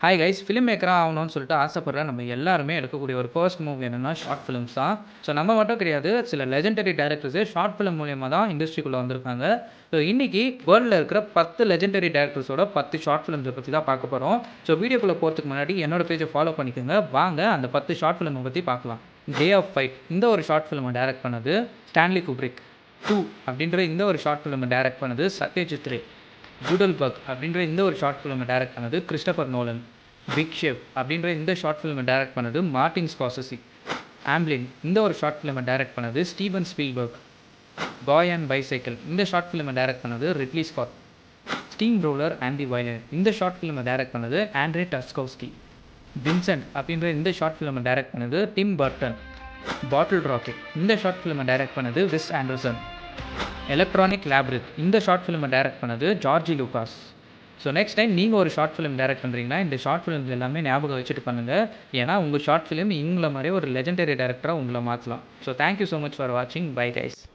Hi guys, film மேக்கராக ஆகணும்னு சொல்லிட்டு ஆசைப்படுற நம்ம எல்லாருமே எடுக்கக்கூடிய ஒரு ஃபர்ஸ்ட் மூவ் என்னென்னா ஷார்ட் ஃபிலிம்ஸ் தான். ஸோ நம்ம மட்டும் கிடையாது, சில லெஜெண்டரி டேரக்டர்ஸே ஷார்ட் ஃபிலிம் மூலியமாக தான் இண்டஸ்ட்ரிக்குள்ளே வந்திருக்காங்க. ஸோ இன்றைக்கி வேர்ல்டில் இருக்கிற 10 லெஜெண்டரி டேரக்டர்ஸோட 10 ஷார்ட் ஃபிலிம்ஸை பற்றி தான் பார்க்க போகிறோம். ஸோ வீடியோக்குள்ளே போகிறதுக்கு முன்னாடி என்னோட பேஜை ஃபாலோ பண்ணிக்கோங்க. வாங்க அந்த 10 ஷார்ட் ஃபிலிமை பற்றி பார்க்கலாம். டே ஆஃப் ஃபைட் இந்த ஒரு ஷார்ட் ஃபிலிமை டைரக்ட் பண்ணது ஸ்டான்லி குப்ரிக். 2 அப்படின்ற இந்த ஒரு ஷார்ட் ஃபிலிமை டைரக்ட் பண்ணது சத்யஜித் ரே. ஜூடல்பர்க் அப்படின்ற இந்த ஒரு ஷார்ட் ஃபிலிமை டைரக்ட் பண்ணது கிறிஸ்டோபர் நோலன். பிக் ஷெஃப் அப்படின்ற இந்த ஷார்ட் ஃபிலிமை டைரக்ட் பண்ணது மார்ட்டின் ஸ்கார்செஸி. ஆம்ப்ளின் இந்த ஒரு ஷார்ட் ஃபிலிமை டைரக்ட் பண்ணது Steven Spielberg. Bye and bicycle இந்த ஷார்ட் ஃபிலிமை டைரக்ட் பண்ணது ridley Scott. Steam roller and the violin இந்த ஷார்ட் ஃபிலிமை டைரக்ட் பண்ணது ஆண்ட்ரே டஸ்கோவ்ஸ்கி. வின்சென்ட் அப்படின்ற இந்த ஷார்ட் ஃபிலிமை டைரக்ட் பண்ணது டிம் பர்டன். பாட்டில் ராக்கெட் இந்த ஷார்ட் ஃபிலிமை டைரக்ட் பண்ணது வெஸ் ஆண்டர்சன். எலக்ட்ரானிக் லேப்ரித் இந்த ஷார்ட் ஃபிலிமை டைரக்ட் பண்ணது ஜார்ஜி லூகாஸ். ஸோ நெக்ஸ்ட் டைம் நீங்கள் ஒரு ஷார்ட் ஃபிலிம் டைரக்ட் பண்ணுறீங்கன்னா இந்த ஷார்ட் ஃபிலிம்ஸ் எல்லாமே ஞாபகம் வச்சுட்டு பண்ணுங்கள். ஏன்னா உங்கள் ஷார்ட் ஃபிலிம் இவங்கள மாதிரி ஒரு லெஜெண்டரி டேரக்டராக உங்களை மாற்றலாம். So thank you so much for வாட்சிங். Bye guys.